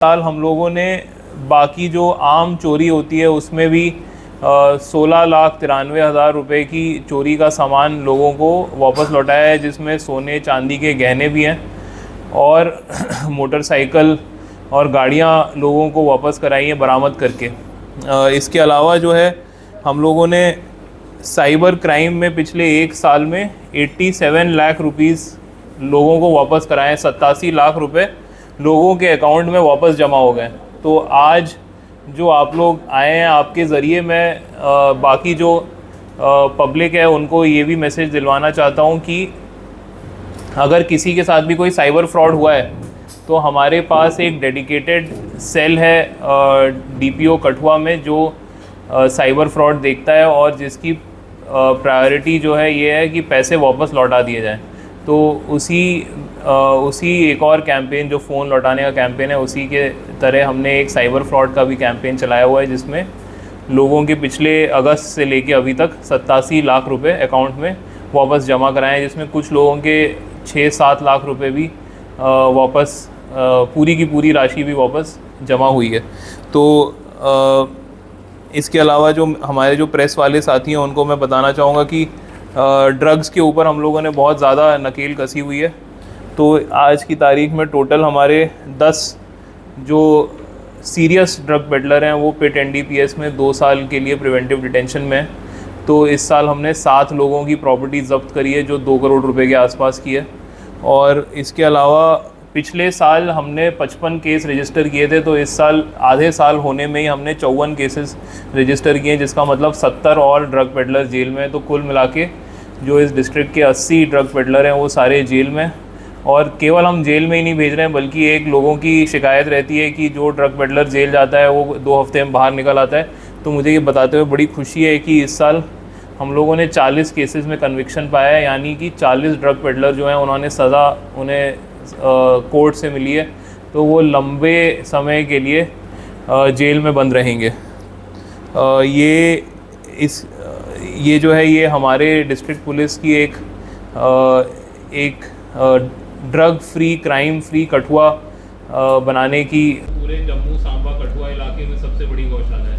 साल हम लोगों ने बाकी जो आम चोरी होती है उसमें भी 16,93,000 रुपये की चोरी का सामान लोगों को वापस लौटाया है, जिसमें सोने चांदी के गहने भी हैं और मोटरसाइकिल और गाड़ियां लोगों को वापस कराई हैं बरामद करके। इसके अलावा जो है हम लोगों ने साइबर क्राइम में पिछले एक साल में 87 लाख रुपीज़ लोगों को वापस कराए। 87 लाख रुपए लोगों के अकाउंट में वापस जमा हो गए। तो आज जो आप लोग आए हैं, आपके ज़रिए मैं बाकी जो पब्लिक है उनको ये भी मैसेज दिलवाना चाहता हूँ कि अगर किसी के साथ भी कोई साइबर फ्रॉड हुआ है तो हमारे पास एक डेडिकेटेड सेल है DPO कठुआ में, जो साइबर फ्रॉड देखता है और जिसकी प्रायोरिटी जो है ये है कि पैसे वापस लौटा दिए जाएं। तो उसी एक और कैंपेन जो फ़ोन लौटाने का कैंपेन है, उसी के तरह हमने एक साइबर फ्रॉड का भी कैंपेन चलाया हुआ है, जिसमें लोगों के पिछले अगस्त से लेके अभी तक 87 लाख रुपए अकाउंट में वापस जमा कराए हैं, जिसमें कुछ लोगों के 6-7 लाख रुपए भी वापस पूरी की पूरी राशि भी वापस जमा हुई है। तो इसके अलावा जो हमारे जो प्रेस वाले साथी हैं उनको मैं बताना चाहूँगा कि ड्रग्स के ऊपर हम लोगों ने बहुत ज़्यादा नकेल कसी हुई है। तो आज की तारीख में टोटल हमारे 10 जो सीरियस ड्रग पेडलर हैं वो पिट NDPS में 2 साल के लिए प्रिवेंटिव डिटेंशन में है। तो इस साल हमने 7 लोगों की प्रॉपर्टी जब्त करी है जो 2 करोड़ रुपए के आसपास की है। और इसके अलावा पिछले साल हमने 55 केस रजिस्टर किए थे, तो इस साल आधे साल होने में ही हमने 54 केसेस रजिस्टर किए, जिसका मतलब 70 और ड्रग पेडलर जेल में। तो कुल मिला के जो इस डिस्ट्रिक्ट के 80 ड्रग पेडलर हैं वो सारे जेल में। और केवल हम जेल में ही नहीं भेज रहे हैं, बल्कि एक लोगों की शिकायत रहती है कि जो ड्रग पेडलर जेल जाता है वो 2 हफ्ते में बाहर निकल आता है। तो मुझे ये बताते हुए बड़ी खुशी है कि इस साल हम लोगों ने 40 केसेस में कन्विक्शन पाया है, यानी कि 40 ड्रग पेडलर जो हैं उन्होंने सज़ा उन्हें कोर्ट से मिली है। तो वो लंबे समय के लिए जेल में बंद रहेंगे। ये जो है ये हमारे डिस्ट्रिक्ट पुलिस की एक drug free, crime free Kathua बनाने की पूरे जम्मू सांबा कठुआ इलाके में सबसे बड़ी गौशाला है।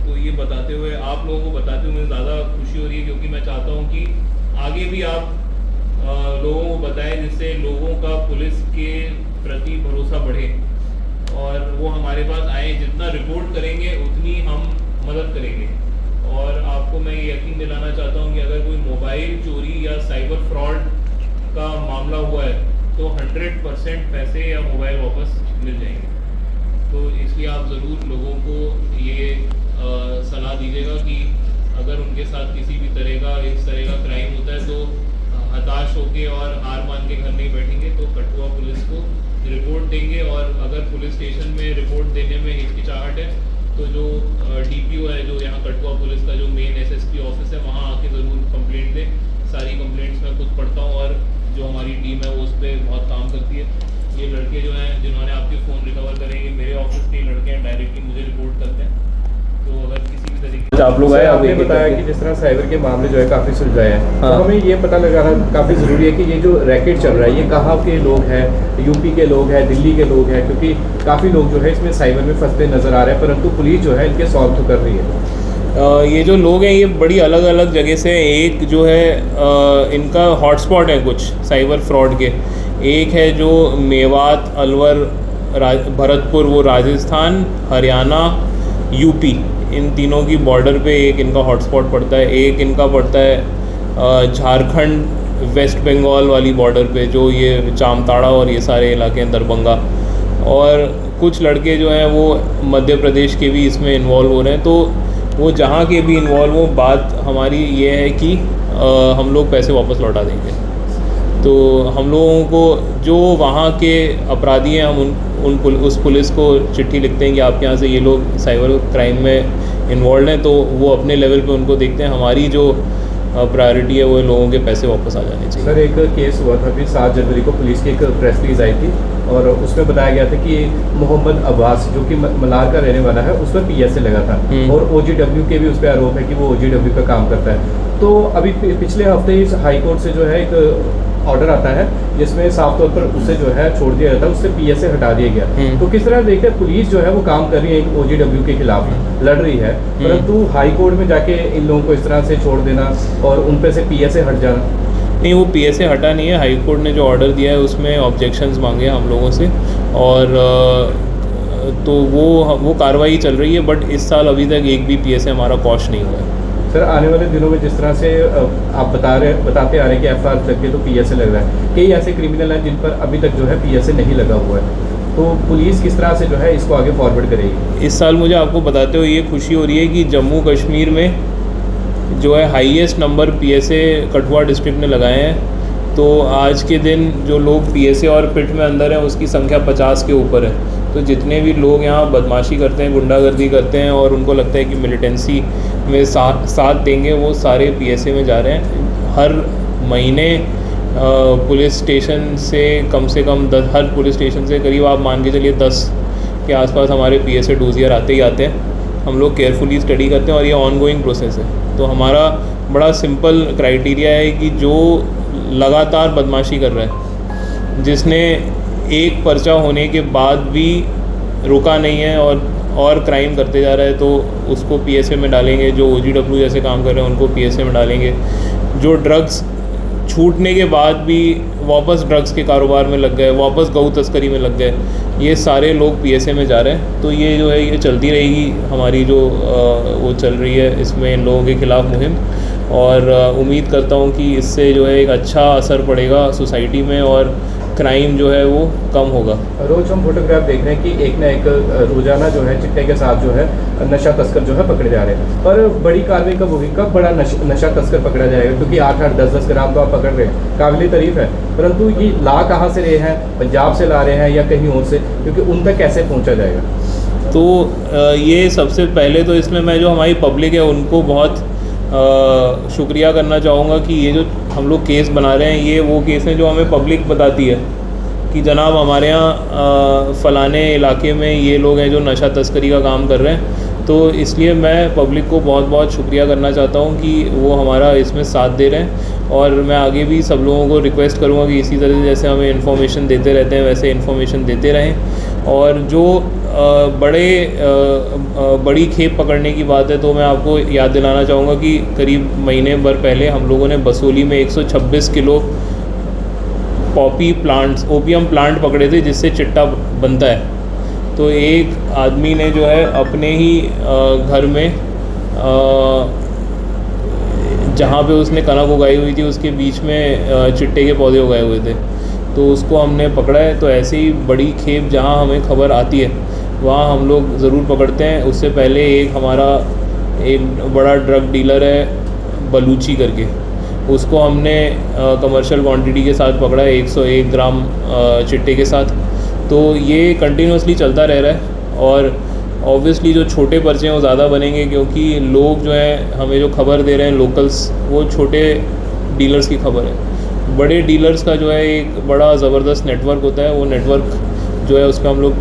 तो ये बताते हुए, आप लोगों को बताते हुए मुझे ज़्यादा खुशी हो रही है, क्योंकि मैं चाहता हूँ कि आगे भी आप लोगों को बताएं, जिससे लोगों का पुलिस के प्रति भरोसा बढ़े और वो हमारे पास आए। जितना रिपोर्ट करेंगे उतनी हम मदद करेंगे। और आपको मैं ये यकीन दिलाना चाहता हूँ कि अगर कोई मोबाइल चोरी या साइबर फ्रॉड का मामला हुआ है तो 100% पैसे या मोबाइल वापस मिल जाएंगे। तो इसलिए आप ज़रूर लोगों को ये सलाह दीजिएगा कि अगर उनके साथ किसी भी तरह का इस तरह का क्राइम होता है तो हताश होके और हार मान के घर नहीं बैठेंगे, तो कठुआ पुलिस को रिपोर्ट देंगे। और अगर पुलिस स्टेशन में रिपोर्ट देने में हिचकिचाहट है तो जो DPO है, जो यहाँ कठुआ पुलिस का जो मेन SSP ऑफिस है, वहाँ आके ज़रूर कंप्लेंट दें। सारी कंप्लेंट्स मैं खुद पढ़ता हूँ और जो हमारी टीम है वो उस पर बहुत काम करती है। ये लड़के जो हैं जिन्होंने आपके फ़ोन रिकवर करेंगे, मेरे ऑफिस के लड़के हैं, डायरेक्टली मुझे रिपोर्ट करते हैं। तो अगर किसी भी तरीके आप लोग आए, आपने बताया कि जिस तरह साइबर के मामले जो है काफ़ी सुलझाए हैं। हाँ। तो हमें ये पता लगाना काफ़ी ज़रूरी है कि ये जो रैकेट चल रहा है ये कहाँ के लोग हैं, UP के लोग हैं, दिल्ली के लोग हैं, क्योंकि काफ़ी लोग जो है इसमें साइबर में फंसते नज़र आ रहे हैं, परंतु पुलिस जो है इनके सॉल्व तो कर रही है। ये जो लोग हैं ये बड़ी अलग अलग जगह से, एक जो है इनका हॉटस्पॉट है कुछ साइबर फ्रॉड के। एक है जो मेवात, अलवर, भरतपुर, वो राजस्थान, हरियाणा, UP, इन तीनों की बॉर्डर पे एक इनका हॉटस्पॉट पड़ता है। एक इनका पड़ता है झारखंड वेस्ट बंगाल वाली बॉर्डर पे, जो ये जामताड़ा और ये सारे इलाके हैं, दरभंगा। और कुछ लड़के जो हैं वो मध्य प्रदेश के भी इसमें इन्वॉल्व हो रहे हैं। तो वो जहाँ के भी इन्वॉल्व हो, बात हमारी ये है कि हम लोग पैसे वापस लौटा देंगे। तो हम लोगों को जो वहाँ के अपराधी हैं, हम उस पुलिस को चिट्ठी लिखते हैं कि आपके यहाँ से ये लोग साइबर क्राइम में इन्वॉल्व हैं, तो वो अपने लेवल पे उनको देखते हैं। हमारी जो प्रायोरिटी है वो लोगों के पैसे वापस आ जाने चाहिए। सर, एक केस हुआ था अभी 7 जनवरी को, पुलिस की एक प्रेस रिलीज आई थी और उसमें बताया गया था कि मोहम्मद अब्बास जो कि मलार का रहने वाला है, उस पर PSA लगा था और OGW के भी उस पर आरोप है कि वो OGW का काम करता है। तो अभी पिछले हफ्ते इस हाई कोर्ट से जो है एक ऑर्डर आता है जिसमें साफ तौर पर उसे जो है छोड़ दिया जाता है, उससे पीएसए हटा दिया गया। तो किस तरह देखते हैं पुलिस जो है वो काम कर रही है, एक ओजीडब्ल्यू के खिलाफ लड़ रही है, परंतु हाई कोर्ट में जाके इन लोगों को इस तरह से छोड़ देना और उन पे से पीएसए हट जाना। नहीं, वो पीएसए हटा नहीं है। हाई कोर्ट ने जो ऑर्डर दिया है उसमें ऑब्जेक्शंस मांगे हम लोगों से, और तो वो कार्रवाई चल रही है। बट इस साल अभी तक एक भी पीएसए हमारा कॉश नहीं हुआ है। सर आने वाले दिनों में जिस तरह से आप बताते आ रहे हैं कि एफआईआर लग के तो पीएसए लग रहा है, कई ऐसे क्रिमिनल हैं जिन पर अभी तक जो है पीएसए नहीं लगा हुआ है, तो पुलिस किस तरह से जो है इसको आगे फॉरवर्ड करेगी? इस साल मुझे आपको बताते हुए ये खुशी हो रही है कि जम्मू कश्मीर में जो है highest number PSA Kathua district ने लगाए हैं। तो आज के दिन जो लोग पीएसए और पिट में अंदर हैं उसकी संख्या 50 के ऊपर है। तो जितने भी लोग यहाँ बदमाशी करते हैं, गुंडागर्दी करते हैं और उनको लगता है कि मिलिटेंसी में साथ देंगे, वो सारे पीएसए में जा रहे हैं। हर महीने पुलिस स्टेशन से कम 10, हर पुलिस स्टेशन से करीब आप मान के चलिए 10 के आसपास हमारे पीएसए डोजियर आते ही आते हैं। हम लोग केयरफुली स्टडी करते हैं और ये ऑनगोइंग प्रोसेस है। तो हमारा बड़ा सिंपल क्राइटेरिया है कि जो लगातार बदमाशी कर रहा है, जिसने एक पर्चा होने के बाद भी रुका नहीं है और क्राइम करते जा रहा है, तो उसको पीएसए में डालेंगे। जो ओजीडब्ल्यू जैसे काम कर रहे हैं उनको पीएसए में डालेंगे। जो ड्रग्स छूटने के बाद भी वापस ड्रग्स के कारोबार में लग गए, वापस गऊ तस्करी में लग गए, ये सारे लोग पीएसए में जा रहे हैं। तो ये जो है ये चलती रहेगी हमारी जो वो चल रही है इसमें इन लोगों के ख़िलाफ़ मुहिम, और उम्मीद करता हूँ कि इससे जो है एक अच्छा असर पड़ेगा सोसाइटी में और क्राइम जो है वो कम होगा। रोज़ हम फोटोग्राफ देख रहे हैं कि एक ना एक रोज़ाना जो है चिट्टे के साथ जो है नशा तस्कर जो है पकड़े जा रहे हैं, पर बड़ी कार्रवाई कब होगी, कब बड़ा नशा तस्कर पकड़ा जाएगा? क्योंकि 8-8, 10-10 ग्राम तो आप पकड़ रहे हैं, काबिल तारीफ़ है, परंतु ये ला कहाँ से रहे हैं? पंजाब से ला रहे हैं या कहीं और से? क्योंकि उन तक कैसे पहुँचा जाएगा? तो ये सबसे पहले तो इसमें मैं जो हमारी पब्लिक है उनको बहुत शुक्रिया करना चाहूँगा कि ये जो हम लोग केस बना रहे हैं ये वो केस हैं जो हमें पब्लिक बताती है कि जनाब हमारे यहाँ फ़लाने इलाके में ये लोग हैं जो नशा तस्करी का काम कर रहे हैं। तो इसलिए मैं पब्लिक को बहुत बहुत शुक्रिया करना चाहता हूँ कि वो हमारा इसमें साथ दे रहे हैं, और मैं आगे भी सब लोगों को रिक्वेस्ट करूँगा कि इसी तरह से जैसे हमें इन्फॉर्मेशन देते रहते हैं वैसे इन्फॉर्मेशन देते रहें। और जो बड़ी खेप पकड़ने की बात है तो मैं आपको याद दिलाना चाहूँगा कि करीब महीने भर पहले हम लोगों ने बसोली में 126 किलो ओपियम प्लांट पकड़े थे जिससे चिट्टा बनता है। तो एक आदमी ने जो है अपने ही घर में जहाँ पे उसने कनक उगाई हुई थी उसके बीच में चिट्टे के पौधे उगाए हुए थे, तो उसको हमने पकड़ा है। तो ऐसे ही बड़ी खेप जहाँ हमें खबर आती है वहाँ हम लोग ज़रूर पकड़ते हैं। उससे पहले एक बड़ा ड्रग डीलर है बलूची करके, उसको हमने कमर्शियल क्वांटिटी के साथ पकड़ा है 101 ग्राम चिट्टे के साथ। तो ये कंटिन्यूसली चलता रह रहा है, और ऑब्वियसली जो छोटे पर्चे हैं वो ज़्यादा बनेंगे क्योंकि लोग जो हैं हमें जो खबर दे रहे हैं लोकल्स, वो छोटे डीलर्स की खबर है। बड़े डीलर्स का जो है एक बड़ा ज़बरदस्त नेटवर्क होता है, वो नेटवर्क जो है उस पर हम लोग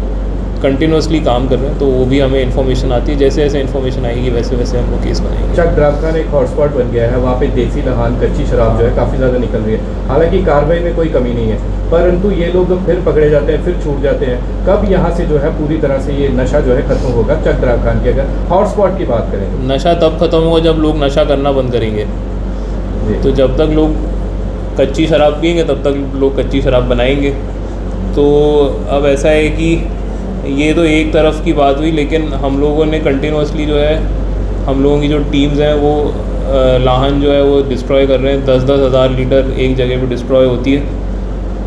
कंटिन्यूसली काम कर रहे हैं। तो वो भी हमें इन्फॉर्मेशन आती है, जैसे जैसे इन्फॉर्मेशन आएगी वैसे वैसे हम लोग केस बनाएंगे। चक ड्राफ्ट एक हॉटस्पॉट बन गया है, वहाँ पे देसी लहान कच्ची शराब जो है काफ़ी ज़्यादा निकल रही है। हालांकि कार्रवाई में कोई कमी नहीं है, परंतु ये लोग फिर पकड़े जाते हैं, फिर छूट जाते हैं। कब यहाँ से जो है पूरी तरह से ये नशा जो है ख़त्म होगा चक ड्राफ्ट की, अगर हॉटस्पॉट की बात करें? नशा तब ख़त्म होगा जब लोग नशा करना बंद करेंगे। तो जब तक लोग कच्ची शराब पिएंगे तब तक लोग कच्ची शराब बनाएंगे। तो अब ऐसा है कि ये तो एक तरफ की बात हुई, लेकिन हम लोगों ने कंटिन्यूसली जो है हम लोगों की जो टीम्स हैं वो लाहन जो है वो डिस्ट्रॉय कर रहे हैं। 10-10 हज़ार लीटर एक जगह पे डिस्ट्रॉय होती है,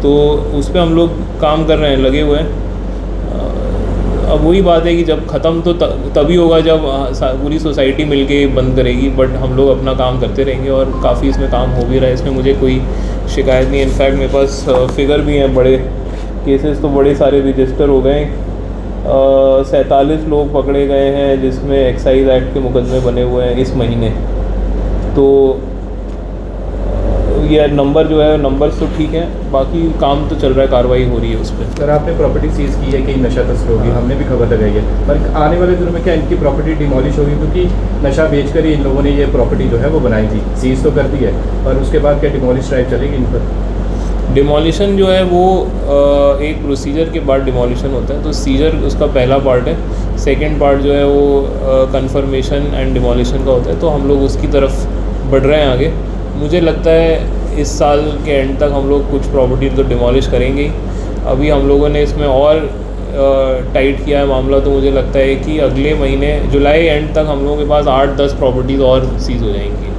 तो उस पर हम लोग काम कर रहे हैं, लगे हुए हैं। अब वही बात है कि जब ख़त्म तो तभी होगा जब पूरी सोसाइटी मिलके बंद करेगी, बट हम लोग अपना काम करते रहेंगे और काफ़ी इसमें काम हो भी रहा है। इसमें मुझे कोई शिकायत नहीं है। इनफैक्ट मेरे पास फिगर भी हैं, बड़े केसेस तो बड़े सारे रजिस्टर हो गए। 47 लोग पकड़े गए हैं जिसमें एक्साइज एक्ट के मुकदमे बने हुए हैं इस महीने। तो ये नंबर जो है नंबर्स तो ठीक है, बाकी काम तो चल रहा है, कार्रवाई हो रही है उस पर। सर आपने प्रॉपर्टी सीज की है कि नशा तस्कर होगी, हमने भी खबर लगाई है, पर आने वाले दिनों में क्या इनकी प्रॉपर्टी डिमोलिश होगी? क्योंकि नशा बेचकर ही इन लोगों ने ये प्रॉपर्टी जो है वो बनाई थी, सीज तो कर दी है, और उसके बाद क्या डिमोलिश ड्राइव चलेगी इन पर? डिमोलिशन जो है वो एक प्रोसीजर के बाद डिमोलिशन होता है, तो सीजर उसका पहला पार्ट है। सेकंड पार्ट जो है वो कंफर्मेशन एंड डिमोलिशन का होता है, तो हम लोग उसकी तरफ बढ़ रहे हैं आगे। मुझे लगता है इस साल के एंड तक हम लोग कुछ प्रॉपर्टी तो डिमोलिश करेंगे ही। अभी हम लोगों ने इसमें और टाइट किया है मामला, तो मुझे लगता है कि अगले महीने जुलाई एंड तक हम लोगों के पास 8-10 प्रॉपर्टीज़ और सीज़ हो जाएंगी।